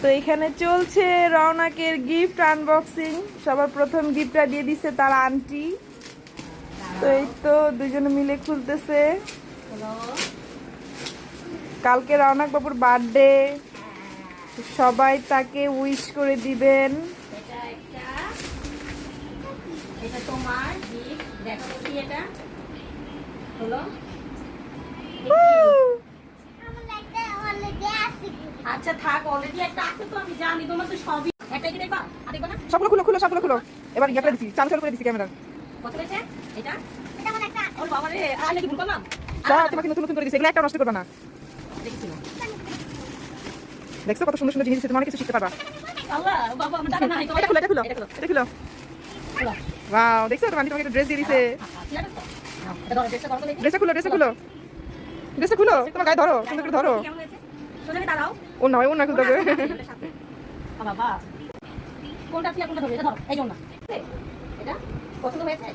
তো এখানে চলছে রওনাকের গিফট আনবক্সিং। সবার প্রথম গিফটটা দিয়ে দিচ্ছে তার আন্টি। তো এই তো দুজনে মিলে খুলতেছে। কালকে রওনাক বাবুর বার্থডে, সবাই তাকে উইশ করে দিবেন। এটা তোমার গিফট, দেখো কি এটা হলো। আচ্ছা থাক, অলরেডি একটা আছে তো আমি জানি, তোমার তো সবই একটা কি দেখবা আর দেখবা না। সবগুলো খুলো খুলো সবগুলো খুলো। এবার ইয়ে করে দিছি, চালু চালু করে দিছি ক্যামেরা। কত হয়েছে এটা? এটা মানে একটা ওর বাবা রে, আর নাকি ভুল করলাম। সব তোমাকে নতুন নতুন করে দিছি, এগুলো একটা নষ্ট করবে না। দেখছিলাম দেখছো কত সুন্দর সুন্দর জিনিস আছে, তোমার কিছু শিখতে পারবা। আল্লাহ বাবা আমার টাকা নাই তো। এটা খুলো এটা খুলো এটা খুলো। ওয়াও, দেখছো তোমার আন্টি তোমাকে একটা ড্রেস দিয়ে দিয়েছে। এটা ধরো, চেষ্টা করো তো দেখি। ড্রেসটা খুলো ড্রেসটা খুলো ড্রেসটা খুলো, তোমার গায়ে ধরো, সুন্দর করে ধরো। কেমন হয়েছে? সোনালি দাঁড়াও। ও না ও না খুলতে হবে। বাবা কোনটা থেকে কোনটা ধরবে? এটা ধরো, এই জন্য এটা পছন্দ হয়েছে।